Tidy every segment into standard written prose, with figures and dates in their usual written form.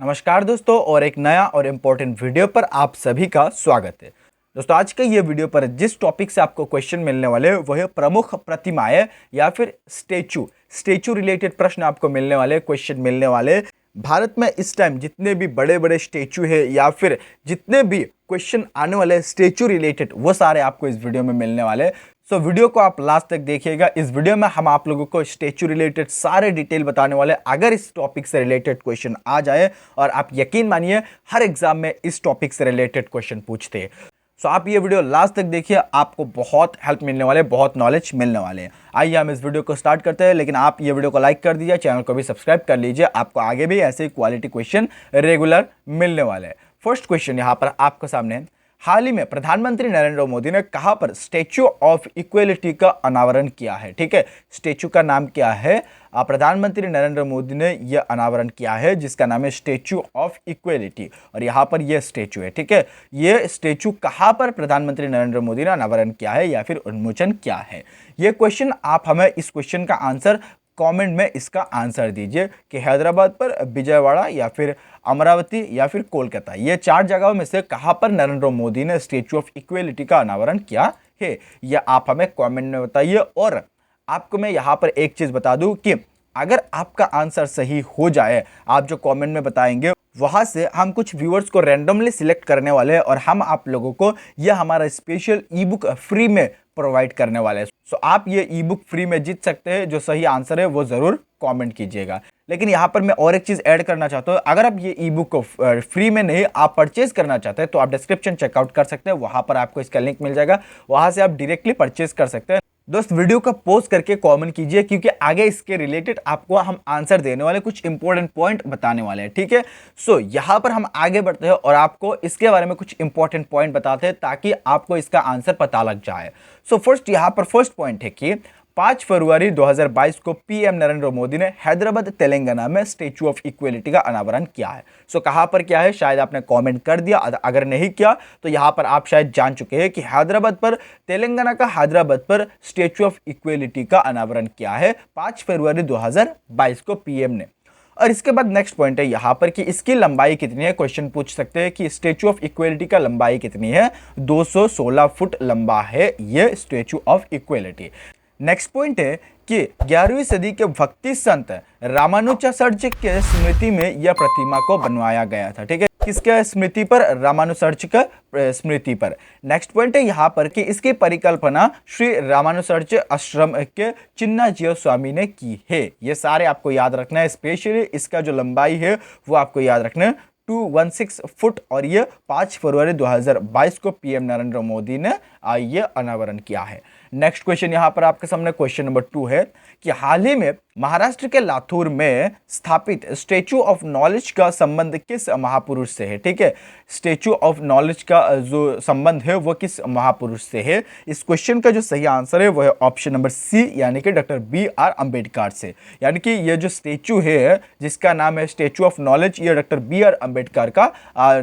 नमस्कार दोस्तों, और एक नया और इम्पोर्टेंट वीडियो पर आप सभी का स्वागत है। दोस्तों, आज के ये वीडियो पर जिस टॉपिक से आपको क्वेश्चन मिलने वाले वो है प्रमुख प्रतिमाएं या फिर स्टेचू रिलेटेड प्रश्न आपको मिलने वाले, क्वेश्चन मिलने वाले। भारत में इस टाइम जितने भी बड़े बड़े स्टेचू है या फिर जितने भी क्वेश्चन आने वाले स्टेचू रिलेटेड, वो सारे आपको इस वीडियो में मिलने वाले। सो वीडियो को आप लास्ट तक देखिएगा। इस वीडियो में हम आप लोगों को स्टेचू रिलेटेड सारे डिटेल बताने वाले। अगर इस टॉपिक से रिलेटेड क्वेश्चन आ जाए, और आप यकीन मानिए हर एग्जाम में इस टॉपिक से रिलेटेड क्वेश्चन पूछते हैं, सो आप ये वीडियो लास्ट तक देखिए, आपको बहुत हेल्प मिलने वाले, बहुत नॉलेज मिलने वाले हैं। आइए हम इस वीडियो को स्टार्ट करते हैं, लेकिन आप ये वीडियो को लाइक कर दीजिए, चैनल को भी सब्सक्राइब कर लीजिए। आपको आगे भी ऐसे क्वालिटी क्वेश्चन रेगुलर मिलने वाले हैं। फर्स्ट क्वेश्चन यहाँ पर आपके सामने है। हाल ही में प्रधानमंत्री नरेंद्र मोदी ने कहां पर स्टैच्यू ऑफ इक्वलिटी का अनावरण किया है? ठीक है, स्टैच्यू का नाम क्या है? प्रधानमंत्री नरेंद्र मोदी ने यह अनावरण किया है जिसका नाम है स्टैच्यू ऑफ इक्वलिटी, और यहां पर यह स्टैच्यू है। ठीक है, यह स्टैच्यू कहां पर प्रधानमंत्री नरेंद्र मोदी ने अनावरण किया है या फिर उन्मोचन किया है? यह क्वेश्चन, आप हमें इस क्वेश्चन का आंसर कमेंट में इसका आंसर दीजिए कि हैदराबाद पर, विजयवाड़ा या फिर अमरावती या फिर कोलकाता, ये चार जगहों में से कहां पर नरेंद्र मोदी ने स्टैच्यू ऑफ इक्वलिटी का अनावरण किया है? यह आप हमें कमेंट में बताइए। और आपको मैं यहां पर एक चीज बता दूं कि अगर आपका आंसर सही हो जाए, आप जो कमेंट में बताएंगे वहां से हम कुछ व्यूअर्स को रैंडमली सिलेक्ट करने वाले हैं, और हम आप लोगों को यह हमारा स्पेशल ई बुक फ्री में प्रोवाइड करने वाले हैं। सो आप ये ई बुक फ्री में जीत सकते हैं। जो सही आंसर है वो जरूर कमेंट कीजिएगा। लेकिन यहाँ पर मैं और एक चीज ऐड करना चाहता हूँ। अगर आप ये ई बुक को फ्री में नहीं, आप परचेज करना चाहते हैं, तो आप डिस्क्रिप्शन चेकआउट कर सकते हैं, वहां पर आपको इसका लिंक मिल जाएगा, वहां से आप डायरेक्टली परचेज कर सकते हैं। दोस्त, वीडियो का पॉज करके कमेंट कीजिए, क्योंकि आगे इसके रिलेटेड आपको हम आंसर देने वाले, कुछ इंपॉर्टेंट पॉइंट बताने वाले हैं। ठीक है, सो यहाँ पर हम आगे बढ़ते हैं और आपको इसके बारे में कुछ इंपॉर्टेंट पॉइंट बताते हैं ताकि आपको इसका आंसर पता लग जाए। सो फर्स्ट, यहाँ पर फर्स्ट पॉइंट है कि 5 फरवरी 2022 को पीएम नरेंद्र मोदी ने हैदराबाद तेलंगाना में स्टैच्यू ऑफ इक्वलिटी का अनावरण किया है। सो कहां पर किया है? शायद आपने कमेंट कर दिया, अगर नहीं किया तो यहां पर आप शायद जान चुके हैं कि हैदराबाद पर, तेलंगाना का हैदराबाद पर स्टैच्यू ऑफ इक्वलिटी का अनावरण किया है 5 फरवरी 2022 को पीएम ने। और इसके बाद नेक्स्ट पॉइंट है यहां पर कि इसकी लंबाई कितनी है। क्वेश्चन पूछ सकते हैं कि स्टैच्यू ऑफ इक्वलिटी का लंबाई कितनी है? 216 फुट लंबा है यह statue of equality. Next point है कि 11वीं सदी के भक्ति संत रामानुजाचार्य के स्मृति में यह प्रतिमा को बनवाया गया था। ठीक है, किसके स्मृति पर? रामानुजाचार्य का स्मृति पर। नेक्स्ट पॉइंट है यहाँ पर कि इसकी परिकल्पना श्री रामानुजाचार्य आश्रम के चिन्नाजीव स्वामी ने की है। ये सारे आपको याद रखना है, स्पेशली इसका जो लंबाई है वो आपको याद रखना है, 216 फुट। और ये 5 फरवरी 2022 को पीएम नरेंद्र मोदी ने ये अनावरण किया है। नेक्स्ट क्वेश्चन यहां पर आपके सामने क्वेश्चन नंबर 2 है कि हाल ही में महाराष्ट्र के लातूर में स्थापित स्टैच्यू ऑफ नॉलेज का संबंध किस महापुरुष से है? ठीक है, स्टैच्यू ऑफ नॉलेज का जो संबंध है वो किस महापुरुष से है? इस क्वेश्चन का जो सही आंसर है वो है ऑप्शन नंबर सी, यानी कि डॉक्टर BR अम्बेडकर से। यानी कि ये जो स्टैच्यू है जिसका नाम है स्टैच्यू ऑफ नॉलेज, ये डॉक्टर BR अम्बेडकर का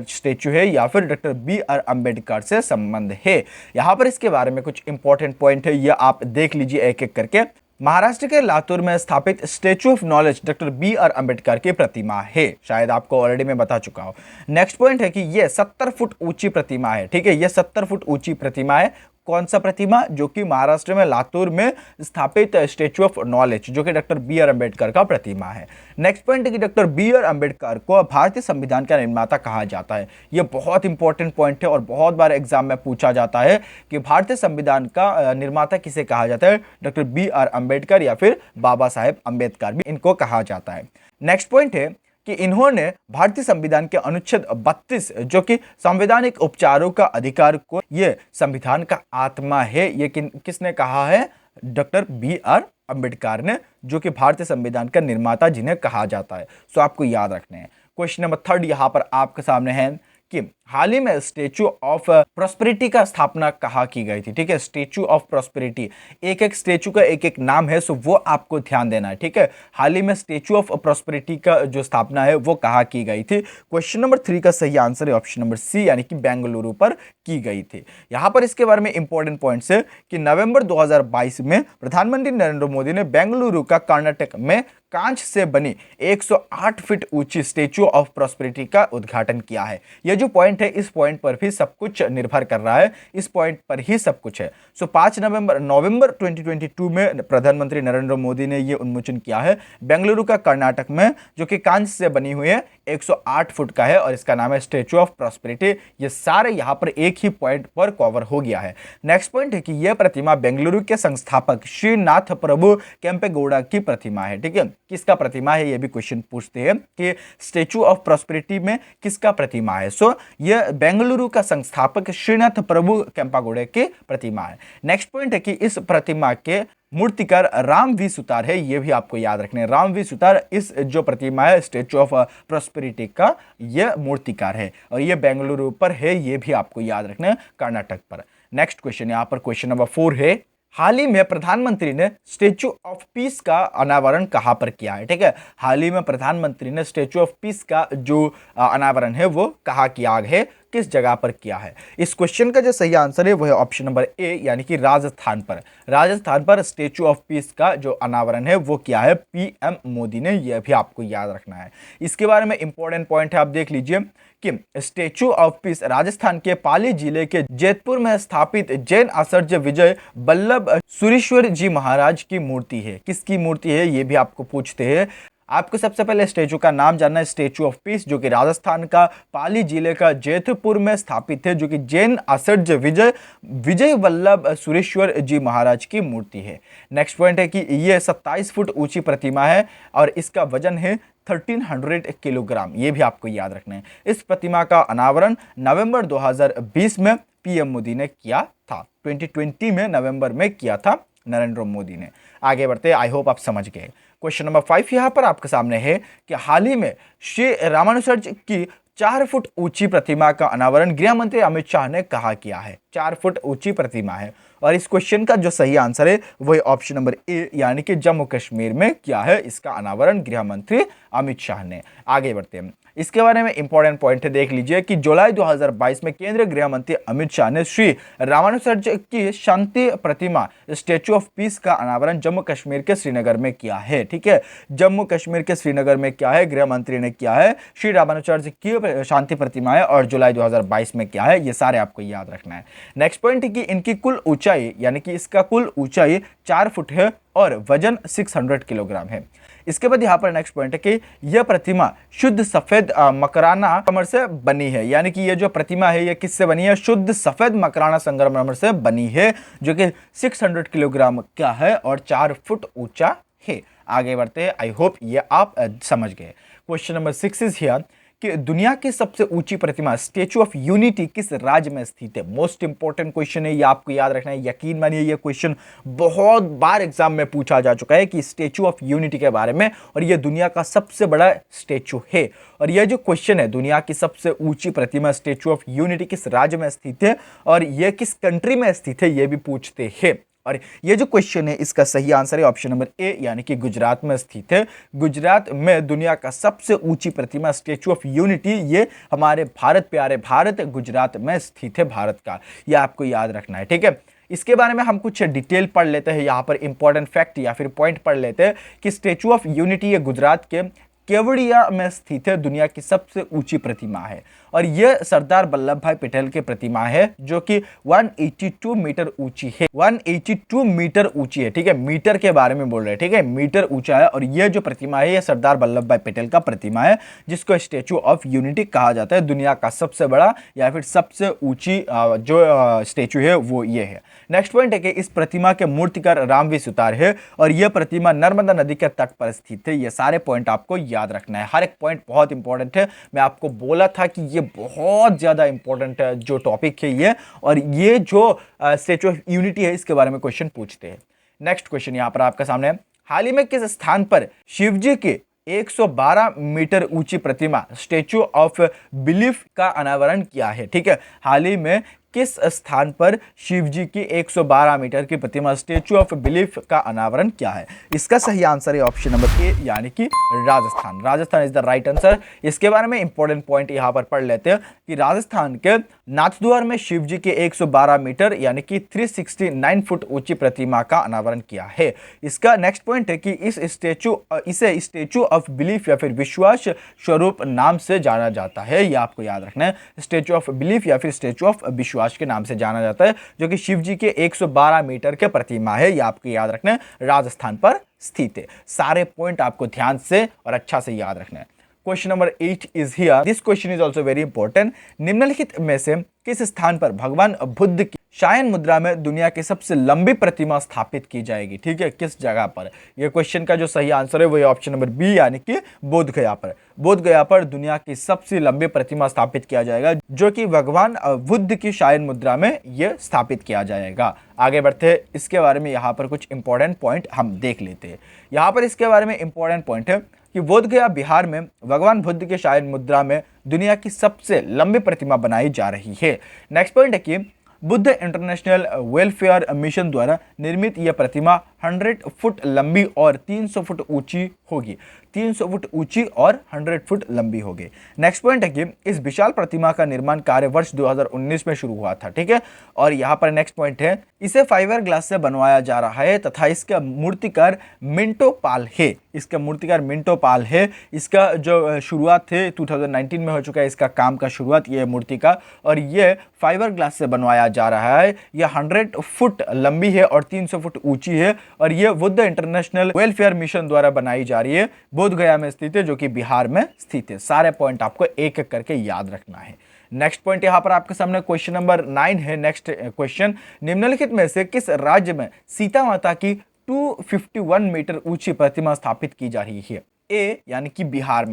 स्टैच्यू है या फिर डॉक्टर BR अम्बेडकर से संबंध है। यहाँ पर इसके बारे में कुछ इंपॉर्टेंट पॉइंट है, ये आप देख लीजिए एक एक करके। महाराष्ट्र के लातूर में स्थापित statue of knowledge doctor BR Ambedkar की प्रतिमा है। शायद आपको ऑलरेडी मैं बता चुका हूं। नेक्स्ट पॉइंट है कि यह 70 फुट ऊंची प्रतिमा है। ठीक है, यह 70 फुट ऊंची प्रतिमा है। कौन सा प्रतिमा? जो कि महाराष्ट्र में लातूर में स्थापित स्टैच्यू ऑफ नॉलेज, जो कि डॉक्टर BR अम्बेडकर का प्रतिमा है। नेक्स्ट पॉइंट है कि डॉक्टर BR अम्बेडकर को भारतीय संविधान का निर्माता कहा जाता है। यह बहुत इंपॉर्टेंट पॉइंट है और बहुत बार एग्जाम में पूछा जाता है कि भारतीय संविधान का निर्माता किसे कहा जाता है? डॉक्टर BR अम्बेडकर या फिर बाबा साहेब अम्बेडकर भी इनको कहा जाता है। नेक्स्ट पॉइंट है कि इन्होंने भारतीय संविधान के अनुच्छेद 32, जो कि संवैधानिक उपचारों का अधिकार को, ये संविधान का आत्मा है, ये किसने कहा है? डॉक्टर BR अम्बेडकर ने, जो कि भारतीय संविधान का निर्माता जिन्हें कहा जाता है। सो आपको याद रखना है। क्वेश्चन नंबर 3 यहां पर आपके सामने है कि हाल ही में स्टेचू ऑफ प्रॉस्पेरिटी का स्थापना कहाँ की गई थी? ठीक है, स्टेचू ऑफ प्रॉस्पेरिटी, एक एक स्टेचू का एक एक नाम है, सो वो आपको ध्यान देना है। ठीक है, हाल ही में स्टेचू ऑफ प्रॉस्पेरिटी का जो स्थापना है वो कहाँ की गई थी? क्वेश्चन नंबर 3 का सही आंसर है ऑप्शन नंबर सी, यानी कि बेंगलुरु पर की गई थी। यहां पर इसके बारे में इंपॉर्टेंट पॉइंट्स है कि नवंबर 2022 में प्रधानमंत्री नरेंद्र मोदी ने बेंगलुरु का कर्नाटक में कांच से बनी 108 फीट ऊंची स्टेचू ऑफ प्रॉस्पेरिटी का उद्घाटन किया है। यह जो पॉइंट है, इस पॉइंट पर भी सब कुछ निर्भर कर रहा है, इस पॉइंट पर ही सब कुछ है। सो 5 नवंबर 2022 में प्रधानमंत्री नरेंद्र मोदी ने यह उन्मोचन किया है बेंगलुरु का कर्नाटक में, जो कि कांच से बनी हुई है, 108 फुट का है और इसका नाम है स्टेचू ऑफ प्रॉस्पेरिटी। ये सारे यहां पर एक ही पॉइंट पर कवर हो गया है। नेक्स्ट पॉइंट है कि यह प्रतिमा बेंगलुरु के संस्थापक श्रीनाथ प्रभु केम्पेगौड़ा की प्रतिमा है। ठीक है, किसका प्रतिमा है ये भी क्वेश्चन पूछते हैं कि स्टेचू ऑफ प्रॉस्पेरिटी में किसका प्रतिमा है। सो यह बेंगलुरु का संस्थापक श्रीनाथ प्रभु केम्पेगौड़ा की प्रतिमा है। नेक्स्ट पॉइंट है कि इस प्रतिमा के मूर्तिकार राम वी सुतार है, ये भी आपको याद रखना है। राम वी सुतार इस जो प्रतिमा है स्टेचू ऑफ प्रॉस्पेरिटी का यह मूर्तिकार है और यह बेंगलुरु पर है, ये भी आपको याद रखना है, कर्नाटक पर। नेक्स्ट क्वेश्चन, यहां पर क्वेश्चन नंबर 4 है, हाल ही में प्रधानमंत्री ने स्टेचू ऑफ पीस का अनावरण कहां पर किया है? ठीक है, हाल ही में प्रधानमंत्री ने स्टेचू ऑफ पीस का जो अनावरण है वो कहां किया है, किस जगह पर किया है? इस क्वेश्चन का जो सही आंसर है वो है ऑप्शन नंबर ए, यानी कि राजस्थान पर। राजस्थान पर स्टेचू ऑफ पीस का जो अनावरण है वो किया है पीएम मोदी ने, यह भी आपको याद रखना है। इसके बारे में इंपॉर्टेंट पॉइंट है, आप देख लीजिए कि स्टेचू ऑफ पीस राजस्थान के पाली जिले के जैतपुर में स्थापित जैन आचार्य विजय वल्लभ सुरेश्वर जी महाराज की मूर्ति है। किसकी मूर्ति है ये भी आपको पूछते हैं। आपको सबसे पहले स्टेचू का नाम जानना है, स्टेचू ऑफ पीस, जो कि राजस्थान का पाली जिले का जैतपुर में स्थापित है, जो कि जैन आचार्य विजय वल्लभ सुरेश्वर जी महाराज की मूर्ति है। नेक्स्ट पॉइंट है कि यह 27 फुट ऊंची प्रतिमा है और इसका वजन है 1300 किलोग्राम, ये भी आपको याद रखना है। इस प्रतिमा का अनावरण नवंबर 2020 में पीएम मोदी ने किया था, 2020 में नवंबर में किया था नरेंद्र मोदी ने। आगे बढ़ते, आई होप आप समझ गए। क्वेश्चन नंबर 5 यहां पर आपके सामने है कि हाल ही में श्री रामानुजन की 4 फुट ऊंची प्रतिमा का अनावरण गृह मंत्री अमित शाह ने कहां किया है? 4 फुट ऊंची प्रतिमा है और इस क्वेश्चन का जो सही आंसर है वही ऑप्शन नंबर ए, यानी कि जम्मू कश्मीर में किया है इसका अनावरण गृह मंत्री अमित शाह ने। आगे बढ़ते हैं, इसके बारे में इंपॉर्टेंट पॉइंट है, देख लीजिए कि जुलाई 2022 में केंद्रीय गृह मंत्री अमित शाह ने श्री रामानुजन की शांति प्रतिमा स्टेचू ऑफ पीस का अनावरण जम्मू कश्मीर के श्रीनगर में किया है। ठीक है, जम्मू कश्मीर के श्रीनगर में क्या है, गृह मंत्री ने किया है श्री रामानुजन की शांति प्रतिमा है और जुलाई 2022 में क्या है, ये सारे आपको याद रखना है। नेक्स्ट पॉइंट है कि इनकी कुल ऊंचाई, यानी कि इसका कुल ऊंचाई 4 फुट है और वजन 600 किलोग्राम है। इसके बाद यहाँ पर नेक्स्ट पॉइंट है कि यह प्रतिमा शुद्ध सफेद मकराना संगमरमर से बनी है, यानी कि यह जो प्रतिमा है यह किससे बनी है? शुद्ध सफेद मकराना संगमरमर से बनी है, जो कि 600 किलोग्राम का है और 4 फुट ऊंचा है। आगे बढ़ते हैं, आई होप ये आप समझ गए। क्वेश्चन नंबर 6 इज हियर कि दुनिया की सबसे ऊंची प्रतिमा स्टेचू ऑफ यूनिटी किस राज्य में स्थित है? मोस्ट इंपॉर्टेंट क्वेश्चन है, ये आपको याद रखना है। यकीन मानिए ये क्वेश्चन बहुत बार एग्जाम में पूछा जा चुका है कि स्टेचू ऑफ यूनिटी के बारे में, और ये दुनिया का सबसे बड़ा स्टेचू है। और यह जो क्वेश्चन है, दुनिया की सबसे ऊंची प्रतिमा स्टेचू ऑफ यूनिटी किस राज्य में स्थित है और यह किस कंट्री में स्थित है, यह भी पूछते हैं। और ये जो क्वेश्चन है इसका सही आंसर है ऑप्शन नंबर ए, यानी कि गुजरात में स्थित है। गुजरात में दुनिया का सबसे ऊंची प्रतिमा स्टेचू ऑफ यूनिटी, ये हमारे भारत, प्यारे भारत, गुजरात में स्थित है, भारत का। ये आपको याद रखना है, ठीक है। इसके बारे में हम कुछ डिटेल पढ़ लेते हैं, यहाँ पर इंपॉर्टेंट फैक्ट या फिर पॉइंट पढ़ लेते हैं कि स्टेचू ऑफ यूनिटी ये गुजरात के केवड़िया में स्थित है, दुनिया की सबसे ऊंची प्रतिमा है। और यह सरदार वल्लभ भाई पटेल की प्रतिमा है जो कि 182 मीटर ऊंची है, 182 मीटर ऊंची है, ठीक है। मीटर के बारे में बोल रहे हैं, ठीक है, मीटर ऊंचा है। और यह जो प्रतिमा है यह सरदार वल्लभ भाई पटेल का प्रतिमा है, जिसको स्टेचू ऑफ यूनिटी कहा जाता है। दुनिया का सबसे बड़ा या फिर सबसे ऊंची जो स्टेचू है वो ये है। नेक्स्ट पॉइंट है कि इस प्रतिमा के मूर्तिकार राम वी सुतार है और यह प्रतिमा नर्मदा नदी के तट पर स्थित है। ये सारे पॉइंट आपको याद रखना है, हर एक पॉइंट बहुत इंपॉर्टेंट है। मैं आपको बोला था कि ये बहुत ज्यादा इंपॉर्टेंट जो टॉपिक है ये, और ये जो स्टेचू ऑफ यूनिटी है इसके बारे में क्वेश्चन पूछते हैं। नेक्स्ट क्वेश्चन यहां पर आपके सामने है, हाल ही में किस स्थान पर शिवजी की 112 मीटर ऊंची प्रतिमा स्टेचू ऑफ बिलीफ का अनावरण किया है। ठीक है, हाल ही में किस स्थान पर शिव जी की 112 मीटर की प्रतिमा स्टेचू ऑफ बिलीफ का अनावरण किया है? इसका सही आंसर है ऑप्शन नंबर ए, यानी कि Rajasthan. Rajasthan is the right answer. इसके बारे में इंपॉर्टेंट पॉइंट यहां पर पढ़ लेते हैं कि राजस्थान के नाथद्वार में शिव जी की 112 मीटर यानी कि 369 फुट ऊंची प्रतिमा का अनावरण किया है। इसका नेक्स्ट पॉइंट है कि इसे स्टेचू ऑफ बिलीफ या फिर विश्वास स्वरूप नाम से जाना जाता है। यह आपको याद रखना है, स्टेचू ऑफ बिलीफ या फिर स्टेचू ऑफ विश्वास के नाम से जाना जाता है, जो कि शिव जी के 112 मीटर के प्रतिमा है। यह आपको याद रखना है, राजस्थान पर स्थित है। सारे पॉइंट आपको ध्यान से और अच्छा से याद रखना है। Question number 8 is here. This question is also very important. निम्नलिखित में से किस स्थान पर भगवान बुद्ध की शयन मुद्रा में दुनिया की सबसे लंबी प्रतिमा स्थापित की जाएगी? ठीक है, किस जगह पर? यह क्वेश्चन का जो सही आंसर है वो ऑप्शन नंबर बी, यानी कि बोध गया पर। बोध गया पर दुनिया की सबसे लंबी प्रतिमा स्थापित किया जाएगा, जो कि भगवान बुद्ध की शयन मुद्रा में यह स्थापित किया जाएगा। आगे बढ़ते हैं, इसके बारे में यहाँ पर कुछ इंपॉर्टेंट पॉइंट हम देख लेते हैं। यहाँ पर इसके बारे में इंपॉर्टेंट पॉइंट है कि बोध गया बिहार में भगवान बुद्ध के शयन मुद्रा में दुनिया की सबसे लंबी प्रतिमा बनाई जा रही है। नेक्स्ट पॉइंट है कि बुद्ध इंटरनेशनल वेलफेयर मिशन द्वारा निर्मित यह प्रतिमा 100 फुट लंबी और 300 फुट ऊंची होगी। 300 फुट ऊंची और 100 फुट लंबी होगी। नेक्स्ट पॉइंट है कि इस विशाल प्रतिमा का निर्माण कार्य वर्ष 2019 में शुरू हुआ था। ठीक है, और यहाँ पर नेक्स्ट पॉइंट है, इसे फाइबर ग्लास से बनवाया जा रहा है तथा इसका मूर्तिकार मिंटो पाल है। इसका मूर्तिकार मिंटो पाल है। इसका जो शुरुआत है 2019 में हो चुका है, इसका काम का शुरुआत ये मूर्ति का, और ये फाइबर ग्लास से बनवाया जा रहा है। यह 100 फुट लंबी है और 300 फुट ऊंची है, और यह बुद्ध इंटरनेशनल वेलफेयर मिशन द्वारा बनाई जा रही है। बोध गया में स्थित है, जो कि बिहार में स्थित है। सारे पॉइंट आपको एक एक करके याद रखना है। नेक्स्ट पॉइंट यहां पर आपके सामने क्वेश्चन नंबर 9 है। नेक्स्ट क्वेश्चन, निम्नलिखित में से किस राज्य में सीता माता की 251 मीटर ऊंची प्रतिमा स्थापित की जा रही है? ए, यानी कि बिहार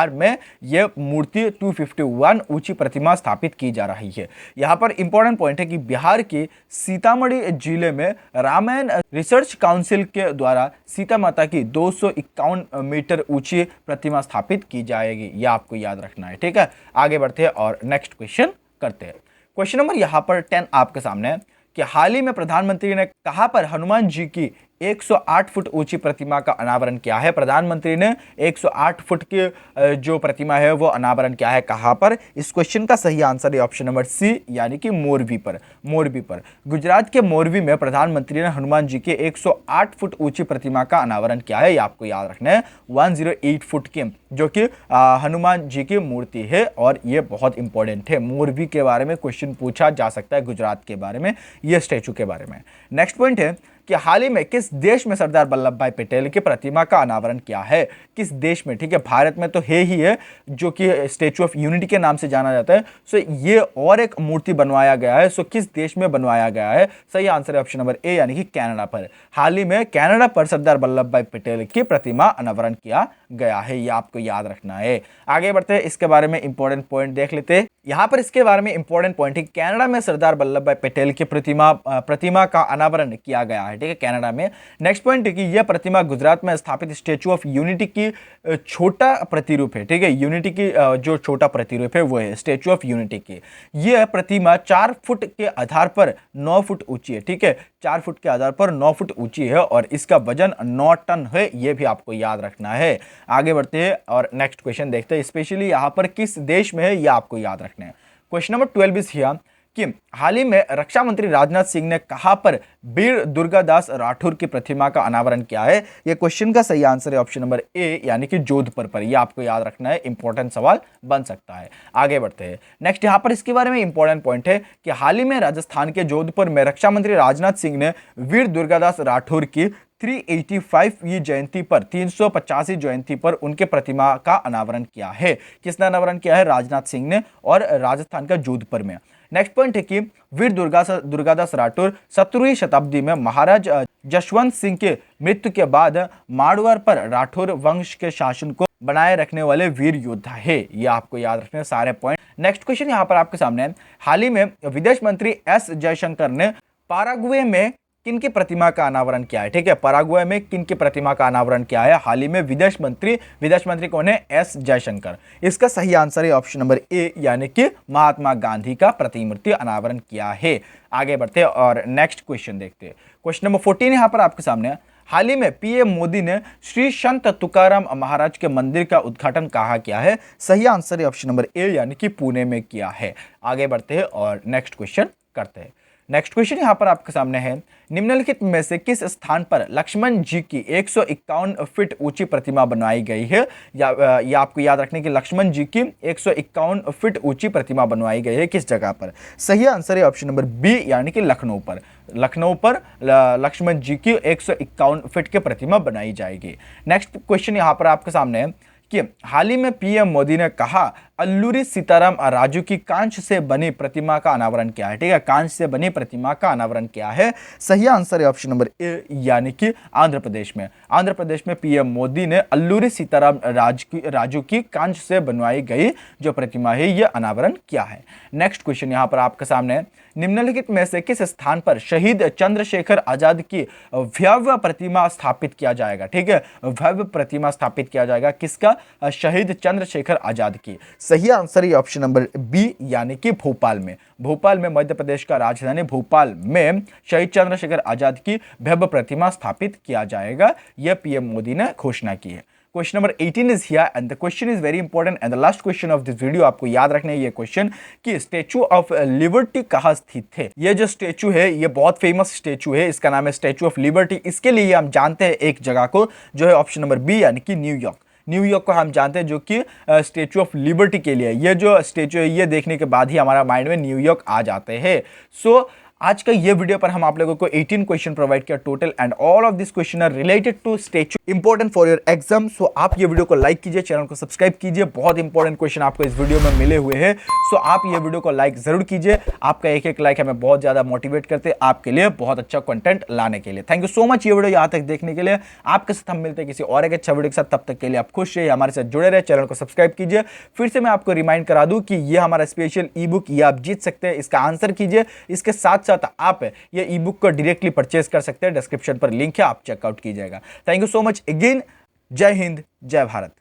में यह मूर्ति 251 ऊंची प्रतिमा स्थापित की जा रही है। यहाँ पर इंपॉर्टेंट पॉइंट है कि बिहार के सीतामढ़ी जिले में रामायण रिसर्च काउंसिल के द्वारा सीता माता की 251 मीटर ऊंची प्रतिमा स्थापित की जाएगी। यह आपको याद रखना है। ठीक है, आगे बढ़ते हैं और नेक्स्ट क्वेश्चन करते हैं। क्वेश्चन नंबर यहाँ पर 10 आपके सामने है कि हाल ही में प्रधानमंत्री ने कहां पर हनुमान जी की 108 फुट ऊंची प्रतिमा का अनावरण किया है? प्रधानमंत्री ने 108 फुट की जो प्रतिमा है वो अनावरण किया है, कहां पर? इस क्वेश्चन का सही आंसर है ऑप्शन नंबर सी, यानी कि मोरबी पर। मोरबी पर, गुजरात के मोरबी में प्रधानमंत्री ने हनुमान जी के 108 फुट ऊंची प्रतिमा का अनावरण किया है। ये आपको याद रखना है, 108 फुट की, जो कि हनुमान जी की मूर्ति है, और ये बहुत इंपॉर्टेंट है। मोरबी के बारे में क्वेश्चन पूछा जा सकता है, गुजरात के बारे में, ये स्टैचू के बारे में। नेक्स्ट पॉइंट है कि हाल ही में किस देश में सरदार वल्लभ भाई पटेल की प्रतिमा का अनावरण किया है? किस देश में? ठीक है, भारत में तो है ही है, जो कि स्टैचू ऑफ यूनिटी के नाम से जाना जाता है। सो ये और एक मूर्ति बनवाया गया है। सो किस देश में बनवाया गया है? सही आंसर है ऑप्शन नंबर ए, यानी कि कनाडा पर। हाल ही में कनाडा पर सरदार वल्लभ भाई पटेल की प्रतिमा अनावरण किया गया है। ये आपको याद रखना है। आगे बढ़ते हैं, इसके बारे में इंपॉर्टेंट पॉइंट देख लेते हैं। यहाँ पर इसके बारे में इंपॉर्टेंट पॉइंट है, कनाडा में सरदार वल्लभ भाई पटेल की प्रतिमा का अनावरण किया गया है। ठीक है, कनाडा में। नेक्स्ट पॉइंट है कि यह प्रतिमा गुजरात में स्थापित स्टैचू ऑफ यूनिटी की छोटा प्रतिरूप है। ठीक है, यूनिटी की जो छोटा प्रतिरूप है वो है स्टैचू ऑफ यूनिटी की। यह प्रतिमा 4 फुट के आधार पर 9 फुट ऊंची है। ठीक है, 4 फुट के आधार पर 9 फुट ऊंची है, और इसका वजन 9 टन है। यह भी आपको याद रखना है। आगे बढ़ते हैं और नेक्स्ट क्वेश्चन देखते हैं। स्पेशली यहां पर किस देश में है, यह आपको याद रखना है। क्वेश्चन नंबर 12 इज हियर कि हाल ही में रक्षा मंत्री राजनाथ सिंह ने कहां पर वीर दुर्गादास राठौर की प्रतिमा का अनावरण किया है? यह क्वेश्चन का सही आंसर है ऑप्शन नंबर ए, यानी कि जोधपुर पर। यह आपको याद रखना है, इंपॉर्टेंट सवाल बन सकता है। आगे बढ़ते हैं। नेक्स्ट यहां पर इसके बारे में इंपॉर्टेंट पॉइंट है कि हाल ही में राजस्थान के जोधपुर में रक्षा मंत्री राजनाथ सिंह ने वीर दुर्गादास राठौर की 385वीं जयंती पर 385 जयंती पर उनके प्रतिमा का अनावरण किया है। किसने अनावरण किया है? राजनाथ सिंह ने, और राजस्थान का जोधपुर में। नेक्स्ट पॉइंट है कि वीर दुर्गादास राठौर 17वीं शताब्दी में महाराज जशवंत सिंह के मृत्यु के बाद मारवाड़ पर राठौर वंश के शासन को बनाए रखने वाले वीर योद्धा है। ये आपको याद रखने सारे पॉइंट। नेक्स्ट क्वेश्चन यहाँ पर आपके सामने है। हाल ही में विदेश मंत्री एस जयशंकर ने पाराग्वे में किन की प्रतिमा का अनावरण किया है? ठीक है, पराग्वे में किन की प्रतिमा का अनावरण किया है हाल ही में? विदेश मंत्री कौन है? एस जयशंकर। इसका सही आंसर है ऑप्शन नंबर ए, यानी कि महात्मा गांधी का प्रतिमूर्ति अनावरण किया है। आगे बढ़ते हैं और नेक्स्ट क्वेश्चन देखते हैं। क्वेश्चन नंबर 14 यहां पर आपके सामने है। हाल ही में पीएम मोदी ने श्री संत तुकाराम महाराज के मंदिर का उद्घाटन कहाँ किया है? सही आंसर है ऑप्शन नंबर ए, यानी कि पुणे में किया है। आगे बढ़ते हैं और नेक्स्ट क्वेश्चन करते हैं। नेक्स्ट क्वेश्चन यहां पर आपके सामने है। निम्नलिखित में से किस स्थान पर लक्ष्मण जी की 151 फीट ऊंची प्रतिमा बनवाई गई है? या आपको याद रखने की लक्ष्मण जी की 151 फीट ऊंची प्रतिमा बनवाई गई है किस जगह पर? सही आंसर है ऑप्शन नंबर बी, यानी कि लखनऊ पर। लखनऊ पर लक्ष्मण जी की 151 फीट की प्रतिमा बनाई जाएगी। नेक्स्ट क्वेश्चन यहां पर आपके सामने है कि हाल ही में पीएम मोदी ने कहा अल्लूरी सीताराम राजू की कांच से बनी प्रतिमा का अनावरण किया है। ठीक है, कांच से बनी प्रतिमा का अनावरण किया है। सही आंसर है ऑप्शन नंबर ए, यानी कि आंध्र प्रदेश में। आंध्र प्रदेश में पीएम मोदी ने अल्लूरी सीताराम राजू की कांच से बनवाई गई जो प्रतिमा है यह अनावरण किया है। नेक्स्ट क्वेश्चन यहां पर आपके सामने, निम्नलिखित में से किस स्थान पर शहीद चंद्रशेखर आजाद की भव्य प्रतिमा स्थापित किया जाएगा? ठीक है, भव्य प्रतिमा स्थापित किया जाएगा किसका? शहीद चंद्रशेखर आजाद की। सही आंसर है ऑप्शन नंबर बी, यानी कि भोपाल में। भोपाल में, मध्य प्रदेश का राजधानी भोपाल में शहीद चंद्रशेखर आजाद की भव्य प्रतिमा स्थापित किया जाएगा, यह पीएम मोदी ने घोषणा की है। Question number 18 is here and the question is very important and the last question of this video. आपको याद रखना है ये क्वेश्चन कि स्टैचू ऑफ लिबर्टी कहाँ स्थित है? ये जो स्टैचू है ये बहुत फेमस स्टैचू है, इसका नाम है स्टैचू ऑफ लिबर्टी। इसके लिए हम जानते हैं एक जगह को, जो है ऑप्शन नंबर बी, यानी कि न्यूयॉर्क। न्यूयॉर्क को हम जानते हैं जो कि स्टैचू ऑफ लिबर्टी के लिए। ये जो स्टैचू है ये देखने के बाद ही हमारा माइंड में न्यूयॉर्क आ जाते हैं। सो आज का ये वीडियो पर हम आप लोगों को 18 क्वेश्चन प्रोवाइड किया total and all of this question are related to statue, important for your exam. So आप ये वीडियो को लाइक कीजिए, चैनल को सब्सक्राइब कीजिए, बहुत इंपॉर्टेंट क्वेश्चन आपको इस वीडियो में मिले हुए हैं। सो आप ये वीडियो को लाइक जरूर कीजिए, आपका एक एक लाइक हमें बहुत ज्यादा मोटिवेट करते हैं आपके लिए बहुत अच्छा कंटेंट लाने के लिए। थैंक यू सो मच ये वीडियो यहाँ तक देखने के लिए। आपके साथ हम मिलते हैं किसी और एक अच्छा वीडियो के साथ, तब तक के लिए आप खुश रहिए, हमारे साथ जुड़े रहे, चैनल को सब्सक्राइब कीजिए। फिर से मैं आपको रिमाइंड करा दूं कि ये हमारा स्पेशल ई बुक ये आप जीत सकते हैं, इसका आंसर कीजिए। इसके साथ साथ आप ये ई बुक को डायरेक्टली परचेज कर सकते हैं, डिस्क्रिप्शन पर लिंक है, आप चेकआउट कीजिएगा। Thank you so much again. जय हिंद, जय भारत।